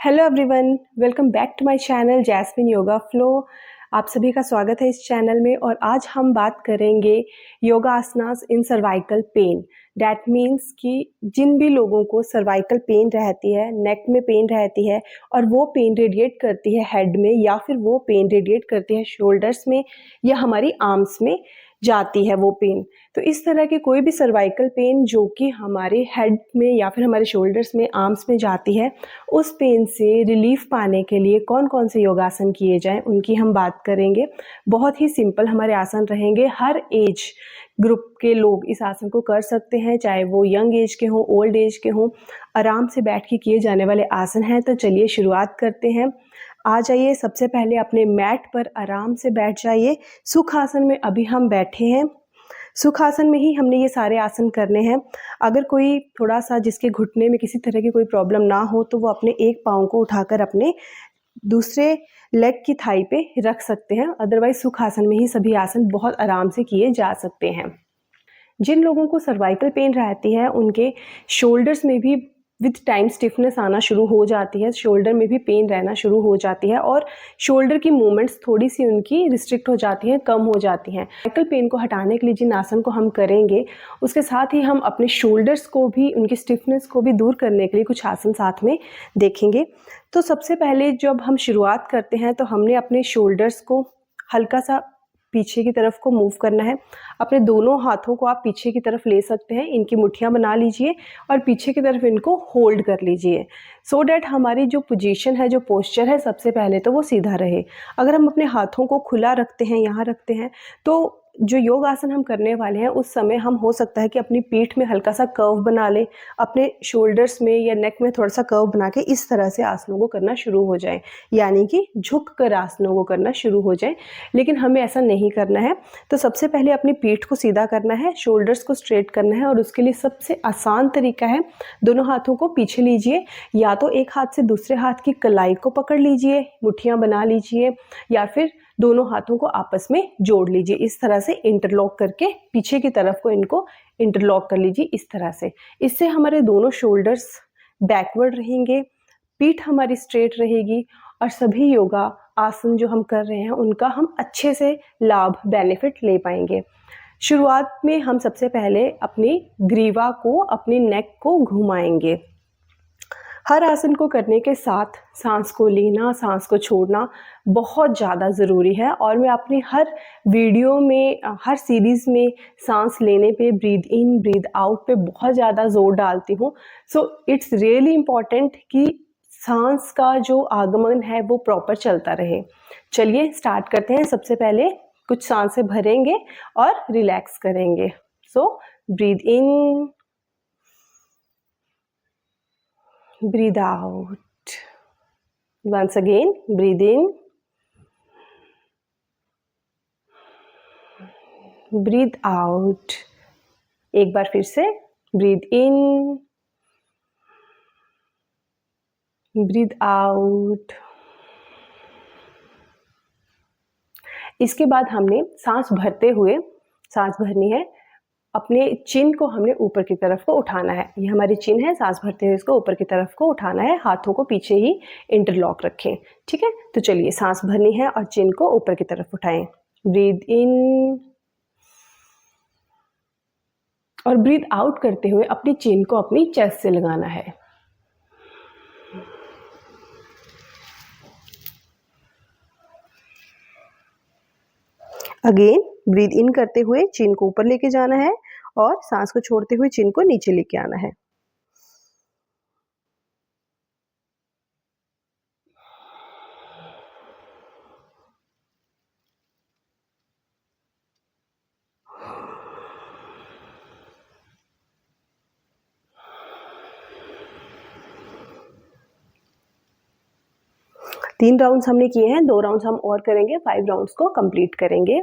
Hello everyone, welcome back to my channel Jasmine yoga flow. आप सभी का स्वागत है इस चैनल में। और आज हम बात करेंगे योगा आसनास इन सर्वाइकल पेन। डैट मीन्स कि जिन भी लोगों को सर्वाइकल पेन रहती है, नेक में पेन रहती है और वो पेन रेडिएट करती है हेड में, या फिर वो पेन रेडिएट करती है शोल्डर्स में या हमारी आर्म्स में जाती है वो पेन। तो इस तरह की कोई भी सर्वाइकल पेन जो कि हमारे हेड में या फिर हमारे शोल्डर्स में, आर्म्स में जाती है, उस पेन से रिलीफ पाने के लिए कौन कौन से योगासन किए जाएं उनकी हम बात करेंगे। बहुत ही सिंपल हमारे आसन रहेंगे। हर एज ग्रुप के लोग इस आसन को कर सकते हैं, चाहे वो यंग एज के हों, ओल्ड एज के हों। आराम से बैठ के किए जाने वाले आसन हैं। तो चलिए शुरुआत करते हैं। आ जाइए, सबसे पहले अपने मैट पर आराम से बैठ जाइए। सुख आसन में अभी हम बैठे हैं। सुख आसन में ही हमने ये सारे आसन करने हैं। अगर कोई थोड़ा सा जिसके घुटने में किसी तरह की कोई प्रॉब्लम ना हो तो वो अपने एक पाँव को उठाकर अपने दूसरे लेग की थाई पे रख सकते हैं। अदरवाइज सुख आसन में ही सभी आसन बहुत आराम से किए जा सकते हैं। जिन लोगों को सर्वाइकल पेन रहती है उनके शोल्डर्स में भी विद टाइम स्टिफनेस आना शुरू हो जाती है, शोल्डर में भी पेन रहना शुरू हो जाती है और शोल्डर की मूवमेंट्स थोड़ी सी उनकी रिस्ट्रिक्ट हो जाती हैं, कम हो जाती हैं। सर्वाइकल पेन को हटाने के लिए जिन आसन को हम करेंगे उसके साथ ही हम अपने शोल्डर्स को भी, उनकी स्टिफनेस को भी दूर करने के लिए कुछ आसन साथ में देखेंगे। तो सबसे पहले जब हम शुरुआत करते हैं तो हमने अपने शोल्डर्स को हल्का सा पीछे की तरफ को मूव करना है। अपने दोनों हाथों को आप पीछे की तरफ ले सकते हैं, इनकी मुट्ठियां बना लीजिए और पीछे की तरफ इनको होल्ड कर लीजिए, सो डैट हमारी जो पोजीशन है, जो पोस्चर है, सबसे पहले तो वो सीधा रहे। अगर हम अपने हाथों को खुला रखते हैं, यहाँ रखते हैं, तो जो योग आसन हम करने वाले हैं उस समय हम हो सकता है कि अपनी पीठ में हल्का सा कर्व बना लें, अपने शोल्डर्स में या नेक में थोड़ा सा कर्व बना के इस तरह से आसनों को करना शुरू हो जाए, यानी कि झुक कर आसनों को करना शुरू हो जाए। लेकिन हमें ऐसा नहीं करना है। तो सबसे पहले अपनी पीठ को सीधा करना है, शोल्डर्स को स्ट्रेट करना है और उसके लिए सबसे आसान तरीका है, दोनों हाथों को पीछे लीजिए, या तो एक हाथ से दूसरे हाथ की कलाई को पकड़ लीजिए, मुट्ठियां बना लीजिए, या फिर दोनों हाथों को आपस में जोड़ लीजिए। इस तरह से इंटरलॉक करके पीछे की तरफ को इनको इंटरलॉक कर लीजिए इस तरह से। इससे हमारे दोनों शोल्डर्स बैकवर्ड रहेंगे, पीठ हमारी स्ट्रेट रहेगी और सभी योगा आसन जो हम कर रहे हैं उनका हम अच्छे से लाभ, बेनिफिट ले पाएंगे। शुरुआत में हम सबसे पहले अपनी ग्रीवा को, अपनी नेक को घुमाएंगे। हर आसन को करने के साथ सांस को लेना, सांस को छोड़ना बहुत ज़्यादा ज़रूरी है। और मैं अपनी हर वीडियो में, हर सीरीज़ में सांस लेने पे, ब्रीद इन ब्रीद आउट पे बहुत ज़्यादा जोर डालती हूँ। सो इट्स रियली इम्पॉर्टेंट कि सांस का जो आगमन है वो प्रॉपर चलता रहे। चलिए स्टार्ट करते हैं। सबसे पहले कुछ सांसें भरेंगे और रिलैक्स करेंगे। So breathe in, breathe out. Once again, breathe in, breathe out. एक बार फिर से breathe in, breathe out. इसके बाद हमने सांस भरते हुए सांस भरनी है। अपने चिन को हमने ऊपर की तरफ को उठाना है। ये हमारी चिन है, सांस भरते हुए इसको ऊपर की तरफ को उठाना है। हाथों को पीछे ही इंटरलॉक रखें, ठीक है। तो चलिए सांस भरनी है और चिन को ऊपर की तरफ उठाएं। ब्रीद इन और ब्रीद आउट करते हुए अपनी चिन को अपनी चेस्ट से लगाना है। अगेन ब्रीद इन करते हुए चिन को ऊपर लेके जाना है और सांस को छोड़ते हुए चिन को नीचे लेके आना है। तीन राउंड्स हमने किए हैं, 2 राउंड्स हम और करेंगे, 5 राउंड्स को कंप्लीट करेंगे।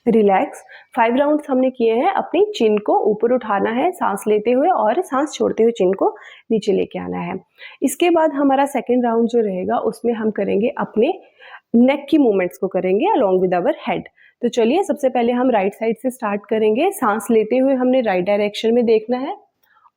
रिलैक्स। 5 राउंड्स हमने किए हैं। अपनी चिन को ऊपर उठाना है सांस लेते हुए और सांस छोड़ते हुए चिन को नीचे लेके आना है। इसके बाद हमारा सेकेंड राउंड जो रहेगा उसमें हम करेंगे अपने नेक की मूवमेंट्स को करेंगे अलोंग विद आवर हेड। तो चलिए सबसे पहले हम राइट साइड से स्टार्ट करेंगे। सांस लेते हुए हमने राइट डायरेक्शन में देखना है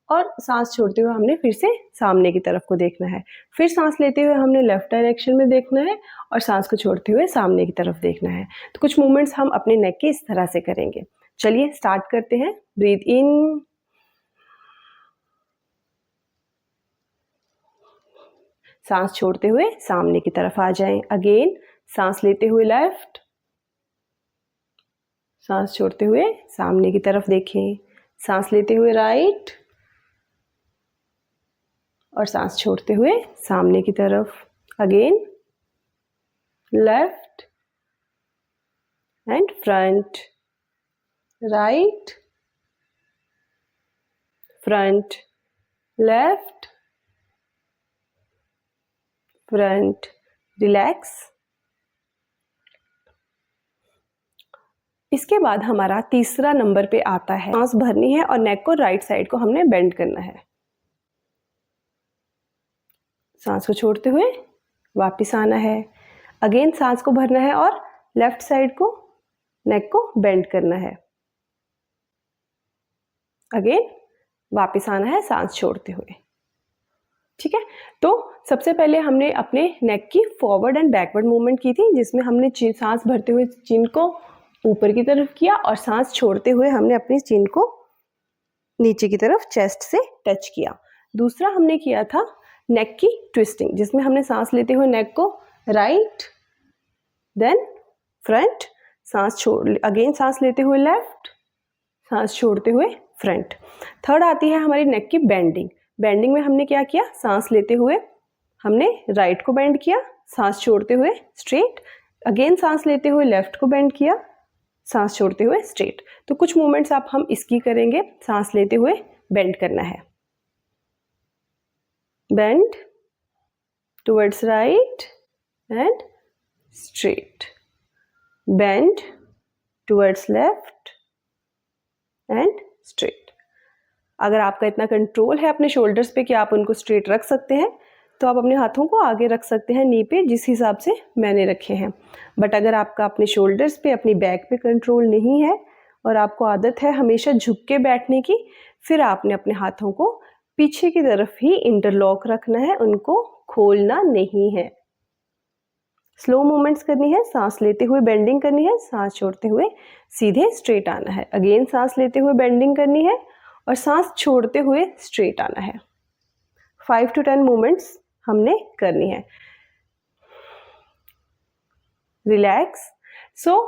और सांस छोड़ते हुए हमने फिर से सामने की तरफ को देखना है। फिर सांस लेते हुए हमने लेफ्ट डायरेक्शन में देखना है और सांस को छोड़ते हुए सामने की तरफ देखना है। तो कुछ मूवमेंट्स हम अपने नेक के इस तरह से करेंगे। चलिए स्टार्ट करते हैं। ब्रीथ इन, सांस छोड़ते हुए सामने की तरफ आ जाएं। अगेन सांस लेते हुए लेफ्ट, सांस छोड़ते हुए सामने की तरफ देखें। सांस लेते हुए राइट और सांस छोड़ते हुए सामने की तरफ। Again left and front, right front, left front. Relax. इसके बाद हमारा तीसरा नंबर पे आता है सांस भरनी है और नेक को राइट साइड को हमने बेंड करना है। सांस को छोड़ते हुए वापस आना है। अगेन सांस को भरना है और लेफ्ट साइड को नेक को बेंड करना है। अगेन वापस आना है सांस छोड़ते हुए। ठीक है, तो सबसे पहले हमने अपने नेक की फॉरवर्ड एंड बैकवर्ड मूवमेंट की थी, जिसमें हमने सांस भरते हुए चिन को ऊपर की तरफ किया और सांस छोड़ते हुए हमने अपनी चिन को नीचे की तरफ चेस्ट से टच किया। दूसरा हमने किया था नेक की ट्विस्टिंग, जिसमें हमने सांस लेते हुए नेक को राइट देन फ्रंट, सांस छोड़ अगेन सांस लेते हुए लेफ्ट, सांस छोड़ते हुए फ्रंट। थर्ड आती है हमारी नेक की बेंडिंग। बेंडिंग में हमने क्या किया, सांस लेते हुए हमने राइट को बेंड किया, सांस छोड़ते हुए स्ट्रेट, अगेन सांस लेते हुए लेफ्ट को बेंड किया, सांस छोड़ते हुए स्ट्रेट। तो कुछ मूवमेंट्स आप हम इसकी करेंगे। सांस लेते हुए बेंड करना है, bend towards right and straight, bend towards left and straight. अगर आपका इतना कंट्रोल है अपने शोल्डर्स पे कि आप उनको स्ट्रेट रख सकते हैं, तो आप अपने हाथों को आगे रख सकते हैं नी पे, जिस हिसाब से मैंने रखे हैं। बट अगर आपका अपने शोल्डर्स पे, अपनी बैक पे कंट्रोल नहीं है और आपको आदत है हमेशा झुक के बैठने की, फिर आपने अपने हाथों को पीछे की तरफ ही इंटरलॉक रखना है, उनको खोलना नहीं है। स्लो मूवमेंट्स करनी है। सांस लेते हुए बेंडिंग करनी है, सांस छोड़ते हुए सीधे स्ट्रेट आना है। अगेन सांस लेते हुए बेंडिंग करनी है और सांस छोड़ते हुए स्ट्रेट आना है। 5 to 10 मूवमेंट्स हमने करनी है। रिलैक्स। सो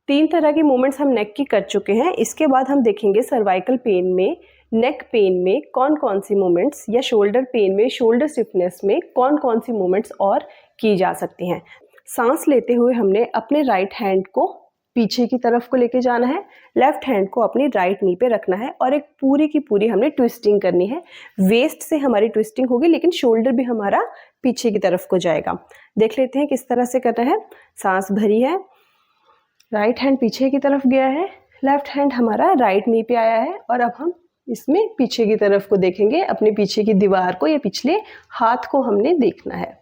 3 तरह की मूवमेंट्स हम नेक की कर चुके हैं। इसके बाद हम देखेंगे सर्वाइकल पेन में, नेक पेन में कौन कौन सी मूवमेंट्स, या शोल्डर पेन में, शोल्डर स्टिफनेस में कौन कौन सी मूवमेंट्स और की जा सकती हैं। सांस लेते हुए हमने अपने राइट हैंड को पीछे की तरफ को लेके जाना है, लेफ्ट हैंड को अपनी राइट नी पे रखना है और एक पूरी की पूरी हमने ट्विस्टिंग करनी है। वेस्ट से हमारी ट्विस्टिंग होगी, लेकिन शोल्डर भी हमारा पीछे की तरफ को जाएगा। देख लेते हैं किस तरह से करना है। सांस भरी है, राइट हैंड पीछे की तरफ गया है, लेफ्ट हैंड हमारा राइट नी पे आया है और अब हम इसमें पीछे की तरफ को देखेंगे। अपने पीछे की दीवार को या पिछले हाथ को हमने देखना है।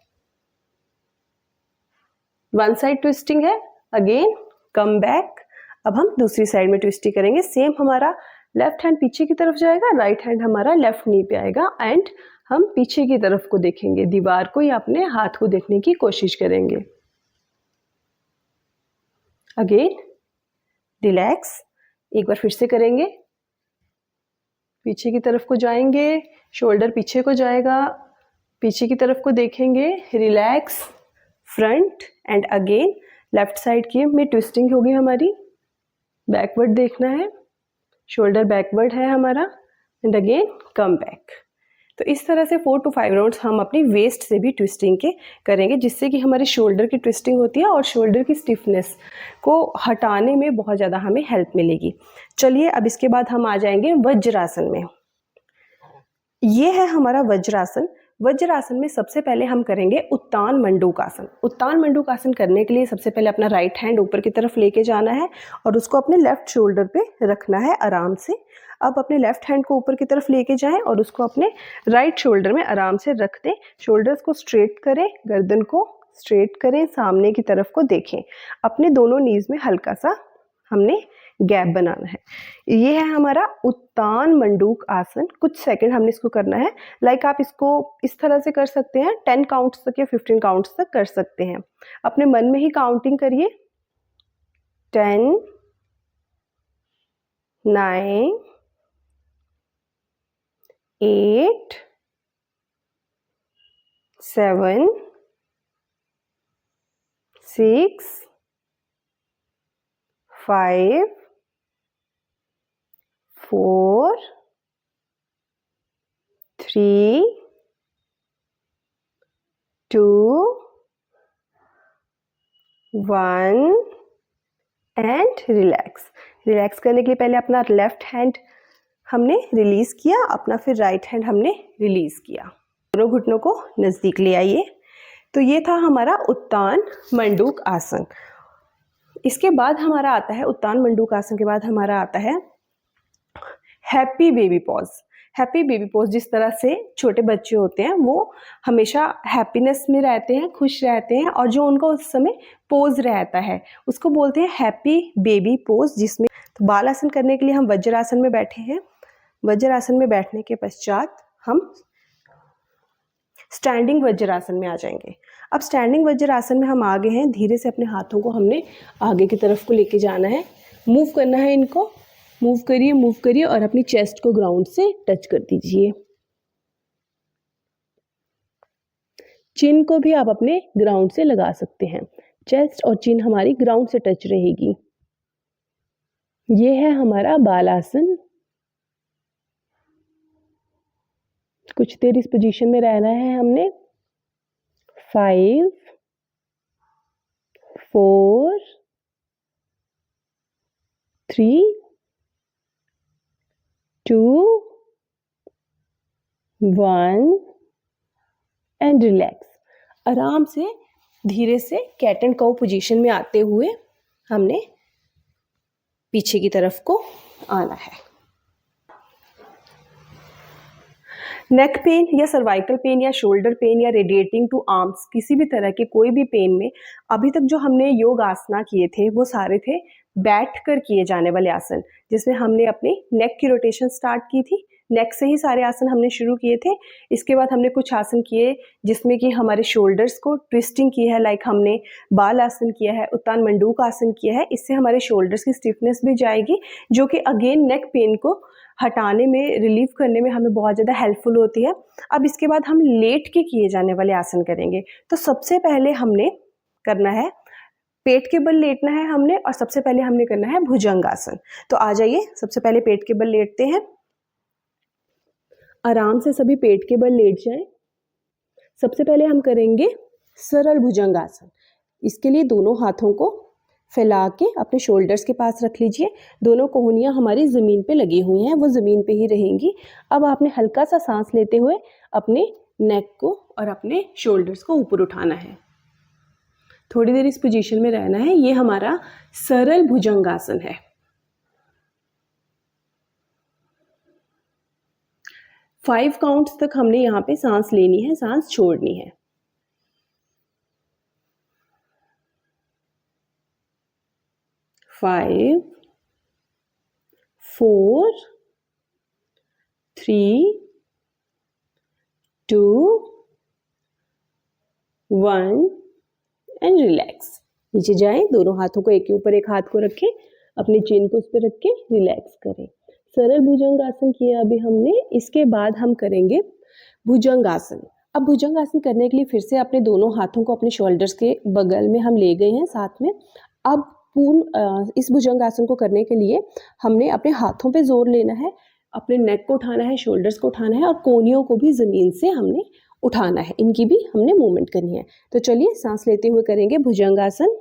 वन साइड ट्विस्टिंग है, अगेन कम बैक। अब हम दूसरी साइड में ट्विस्टिंग करेंगे। सेम हमारा लेफ्ट हैंड पीछे की तरफ जाएगा, राइट हैंड हमारा लेफ्ट नी पे आएगा एंड हम पीछे की तरफ को देखेंगे, दीवार को या अपने हाथ को देखने की कोशिश करेंगे। Again relax. एक बार फिर से करेंगे। पीछे की तरफ को जाएंगे, शोल्डर पीछे को जाएगा, पीछे की तरफ को देखेंगे, relax, front end again left side की में ट्विस्टिंग होगी हमारी। बैकवर्ड देखना है, शोल्डर बैकवर्ड है हमारा एंड अगेन कम बैक। तो इस तरह से 4 to 5 राउंड्स हम अपनी वेस्ट से भी ट्विस्टिंग के करेंगे, जिससे कि हमारी शोल्डर की ट्विस्टिंग होती है और शोल्डर की स्टिफनेस को हटाने में बहुत ज़्यादा हमें हेल्प मिलेगी। चलिए अब इसके बाद हम आ जाएंगे वज्रासन में। ये है हमारा वज्रासन। वज्रासन में सबसे पहले हम करेंगे उत्तान मंडूकासन। उत्तान मंडूकासन करने के लिए सबसे पहले अपना राइट हैंड ऊपर की तरफ लेके जाना है और उसको अपने लेफ्ट शोल्डर पे रखना है आराम से। अब अपने लेफ्ट हैंड को ऊपर की तरफ लेके जाएं और उसको अपने राइट शोल्डर में आराम से रख दें। शोल्डर्स को स्ट्रेट करें, गर्दन को स्ट्रेट करें, सामने की तरफ को देखें। अपने दोनों नीज में हल्का सा हमने गैप बनाना है। ये है हमारा उत्तान मंडूक आसन। कुछ सेकंड हमने इसको करना है। लाइक आप इसको इस तरह से कर सकते हैं, 10 काउंट्स तक या 15 काउंट्स तक कर सकते हैं। अपने मन में ही काउंटिंग करिए। 10, 9, 8, 7, 6, 5, 4, 3, 2, 1 एंड रिलैक्स। रिलैक्स करने के लिए पहले अपना लेफ्ट हैंड हमने रिलीज किया, अपना फिर राइट हैंड हमने रिलीज किया। दोनों घुटनों को नजदीक ले आइए। तो ये था हमारा उत्तान मंडूक आसन। इसके बाद हमारा आता है, उत्तान मंडूक आसन के बाद हमारा आता है happy baby pause. Happy baby pause, जिस तरह से छोटे बच्चे होते हैं वो हमेशा हैप्पीनेस में रहते हैं, खुश रहते हैं, और जो उनका उस समय पोज रहता है उसको बोलते हैं हैप्पी बेबी पोज। जिसमें तो बाल आसन करने के लिए हम वज्रासन में बैठे हैं। वज्रासन में बैठने के पश्चात हम स्टैंडिंग वज्रासन में आ जाएंगे। अब स्टैंडिंग वज्रासन में हम आगे हैं। धीरे से अपने हाथों को हमने आगे की तरफ को लेके जाना है, मूव करना है इनको। मूव करिए और अपनी चेस्ट को ग्राउंड से टच कर दीजिए। चिन को भी आप अपने ग्राउंड से लगा सकते हैं। चेस्ट और चिन हमारी ग्राउंड से टच रहेगी। ये है हमारा बाल आसन। कुछ देर इस पोजीशन में रहना है हमने। 5, 4, 3, 2, 1 एंड रिलैक्स। आराम से धीरे से कैट एंड काउ पोजीशन में आते हुए हमने पीछे की तरफ को आना है। नेक पेन या सर्वाइकल पेन या शोल्डर पेन या रेडिएटिंग टू आर्म्स, किसी भी तरह के कोई भी पेन में अभी तक जो हमने योग आसना किए थे वो सारे थे बैठ कर किए जाने वाले आसन, जिसमें हमने अपनी नेक की रोटेशन स्टार्ट की थी। नेक से ही सारे आसन हमने शुरू किए थे। इसके बाद हमने कुछ आसन किए जिसमें कि हमारे शोल्डर्स को ट्विस्टिंग की है। लाइक हमने बाल आसन किया है, उत्तान मंडूक आसन किया है। इससे हमारे शोल्डर्स की स्टिफनेस भी जाएगी, जो कि अगेन नेक पेन को हटाने में, रिलीव करने में हमें बहुत ज़्यादा हेल्पफुल होती है। अब इसके बाद हम लेट के किए जाने वाले आसन करेंगे। तो सबसे पहले हमने करना है, पेट के बल लेटना है हमने, और सबसे पहले हमने करना है भुजंगासन। तो आ जाइए, सबसे पहले पेट के बल लेटते हैं। आराम से सभी पेट के बल लेट जाएं। सबसे पहले हम करेंगे सरल भुजंगासन। इसके लिए दोनों हाथों को फैला के अपने शोल्डर्स के पास रख लीजिए। दोनों कोहनियाँ हमारी ज़मीन पे लगी हुई हैं, वो ज़मीन पे ही रहेंगी। अब आपने हल्का सा सांस लेते हुए अपने नेक को और अपने शोल्डर्स को ऊपर उठाना है। थोड़ी देर इस पोजीशन में रहना है। ये हमारा सरल भुजंगासन है। फाइव काउंट्स तक हमने यहाँ पे सांस लेनी है, सांस छोड़नी है। 5, 4, 3, 2, 1 एंड रिलैक्स। नीचे जाएं, दोनों हाथों को एक के ऊपर एक हाथ को रखें, अपनी चेन को उस पर रख के रिलैक्स करें। सरल भुजंगासन किया अभी हमने। इसके बाद हम करेंगे भुजंगासन। अब भुजंगासन करने के लिए फिर से अपने दोनों हाथों को अपने शोल्डर्स के बगल में हम ले गए हैं साथ में। अब इस भुजंगासन को करने के लिए हमने अपने हाथों पे जोर लेना है, अपने नेक को उठाना है, शोल्डर्स को उठाना है, और कोहनियों को भी ज़मीन से हमने उठाना है। इनकी भी हमने मूवमेंट करनी है। तो चलिए सांस लेते हुए करेंगे भुजंगासन।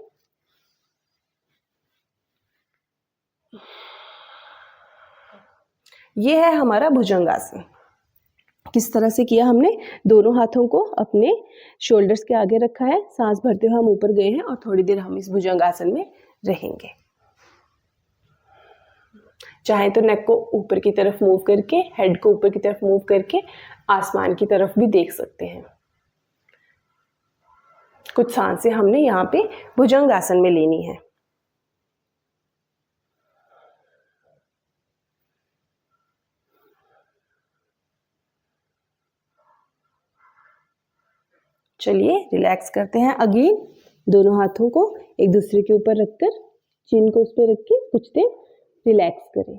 ये है हमारा भुजंगासन। किस तरह से किया हमने, दोनों हाथों को अपने शोल्डर्स के आगे रखा है, सांस भरते हुए हम ऊपर गए हैं और थोड़ी देर हम इस भुजंगासन में रहेंगे। चाहे तो नेक को ऊपर की तरफ मूव करके, हेड को ऊपर की तरफ मूव करके आसमान की तरफ भी देख सकते हैं। कुछ सांसें हमने यहाँ पे भुजंगासन में लेनी है। चलिए रिलैक्स करते हैं। अगेन दोनों हाथों को एक दूसरे के ऊपर रखकर, चिन को उस पर रख के कुछ देर रिलैक्स करें।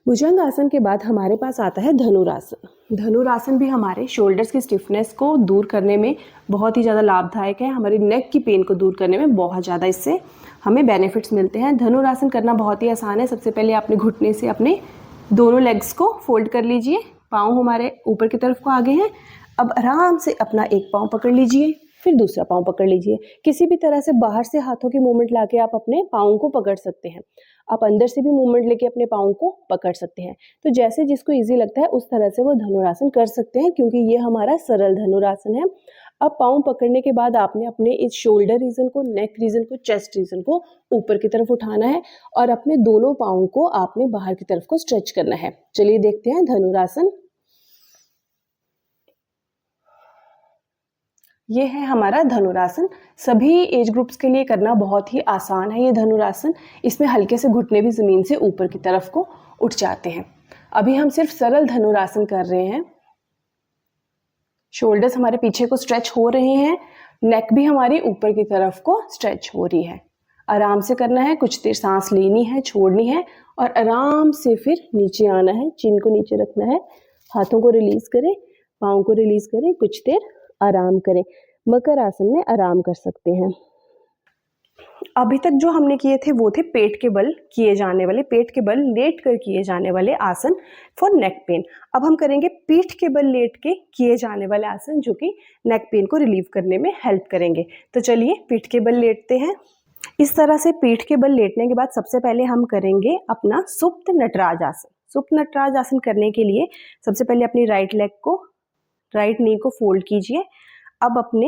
भुजंगासन के बाद हमारे पास आता है धनुरासन। धनुरासन भी हमारे शोल्डर्स की स्टिफनेस को दूर करने में बहुत ही ज़्यादा लाभदायक है। हमारी नेक की पेन को दूर करने में बहुत ज़्यादा इससे हमें बेनिफिट्स मिलते हैं। धनुरासन करना बहुत ही आसान है। सबसे पहले आपने घुटने से अपने दोनों लेग्स को फोल्ड कर लीजिए। पाँव हमारे ऊपर की तरफ को आगे हैं। अब आराम से अपना एक पाँव पकड़ लीजिए, फिर दूसरा पाँव पकड़ लीजिए। किसी भी तरह से बाहर से हाथों की मूवमेंट लाके आप अपने पाँव को पकड़ सकते हैं। आप अंदर से भी मूवमेंट लेके अपने पाँव को पकड़ सकते हैं। तो जैसे जिसको इजी लगता है उस तरह से वो धनुरासन कर सकते हैं, क्योंकि ये हमारा सरल धनुरासन है। अब पाँव पकड़ने के बाद आपने अपने इस शोल्डर रीजन को, नेक रीजन को, चेस्ट रीजन को ऊपर की तरफ उठाना है और अपने दोनों पाँव को आपने बाहर की तरफ को स्ट्रेच करना है। चलिए देखते हैं धनुरासन। ये है हमारा धनुरासन। सभी एज ग्रुप्स के लिए करना बहुत ही आसान है ये धनुरासन। इसमें हल्के से घुटने भी ज़मीन से ऊपर की तरफ को उठ जाते हैं। अभी हम सिर्फ सरल धनुरासन कर रहे हैं। शोल्डर्स हमारे पीछे को स्ट्रेच हो रहे हैं, नेक भी हमारी ऊपर की तरफ को स्ट्रेच हो रही है। आराम से करना है, कुछ देर सांस लेनी है, छोड़नी है और आराम से फिर नीचे आना है। चिन को नीचे रखना है, हाथों को रिलीज करें, पाँव को रिलीज करें, कुछ देर आराम करें। मकर आसन में आराम कर सकते हैं। अभी तक जो हमने किए थे वो थे पेट के बल किए जाने वाले, पेट के बल लेट कर किए जाने वाले आसन फॉर नेक पेन। अब हम करेंगे पीठ के बल लेट के किए जाने वाले आसन, जो कि नेक पेन को रिलीव करने में हेल्प करेंगे। तो चलिए पीठ के बल लेटते हैं। इस तरह से पीठ के बल लेटने के बाद सबसे पहले हम करेंगे अपना सुप्त नटराज आसन। सुप्त नटराज आसन करने के लिए सबसे पहले अपनी राइट लेग को, राइट नी को फोल्ड कीजिए। अब अपने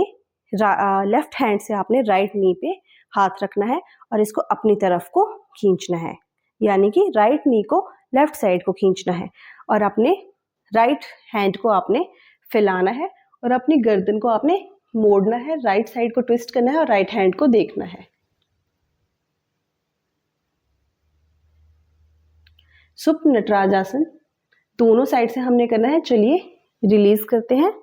लेफ्ट हैंड से आपने राइट नी पे हाथ रखना है और इसको अपनी तरफ को खींचना है, यानी कि राइट नी को लेफ्ट साइड को खींचना है और अपने राइट हैंड को आपने फैलाना है और अपनी गर्दन को आपने मोड़ना है, राइट साइड को ट्विस्ट करना है और राइट हैंड को देखना है। सुप्त नटराज आसन दोनों साइड से हमने करना है। चलिए रिलीज करते हैं,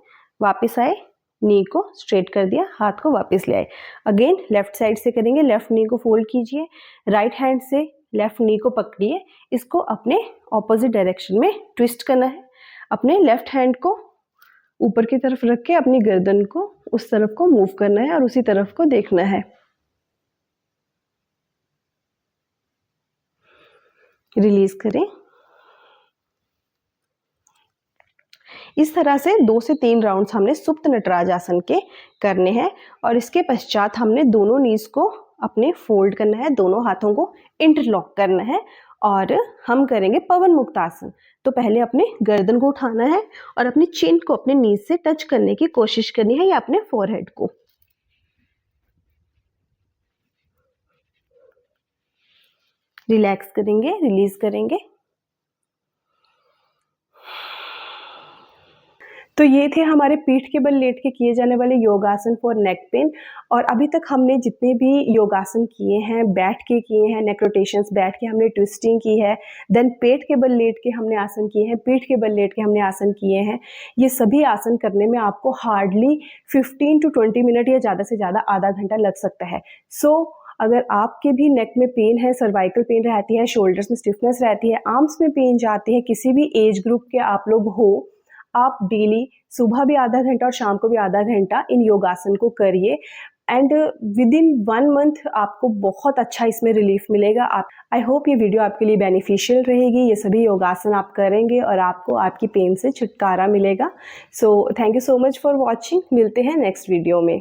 वापस आए, नी को स्ट्रेट कर दिया, हाथ को वापस ले आए। अगेन लेफ्ट साइड से करेंगे। लेफ्ट नी को फोल्ड कीजिए, राइट हैंड से लेफ्ट नी को पकड़िए, इसको अपने ऑपोजिट डायरेक्शन में ट्विस्ट करना है। अपने लेफ्ट हैंड को ऊपर की तरफ रख के अपनी गर्दन को उस तरफ को मूव करना है और उसी तरफ को देखना है। रिलीज करें। इस तरह से 2 से 3 राउंड्स हमने सुप्त नटराज आसन के करने हैं और इसके पश्चात हमने दोनों नीज को अपने फोल्ड करना है, दोनों हाथों को इंटरलॉक करना है और हम करेंगे पवन मुक्त आसन। तो पहले अपने गर्दन को उठाना है और अपनी चिन को अपने नीज से टच करने की कोशिश करनी है या अपने फोरहेड को। रिलैक्स करेंगे, रिलीज करेंगे। तो ये थे हमारे पीठ के बल लेट के किए जाने वाले योगासन फॉर नेक पेन। और अभी तक हमने जितने भी योगासन किए हैं, बैठ के किए हैं, नेक रोटेशंस बैठ के हमने ट्विस्टिंग की है, देन पेट के बल लेट के हमने आसन किए हैं, पीठ के बल लेट के हमने आसन किए हैं। ये सभी आसन करने में आपको हार्डली 15 to 20 मिनट या ज़्यादा से ज़्यादा आधा घंटा लग सकता है। अगर आपके भी नेक में पेन है, सर्वाइकल पेन रहती है, शोल्डर्स में स्टिफनेस रहती है, आर्म्स में पेन जाती है, किसी भी एज ग्रुप के आप लोग हो, आप डेली सुबह भी आधा घंटा और शाम को भी आधा घंटा इन योगासन को करिए एंड विद इन 1 मंथ आपको बहुत अच्छा इसमें रिलीफ मिलेगा। आई होप ये वीडियो आपके लिए बेनिफिशियल रहेगी। ये सभी योगासन आप करेंगे और आपको आपकी पेन से छुटकारा मिलेगा। So thank you so much for watching. मिलते हैं नेक्स्ट वीडियो में।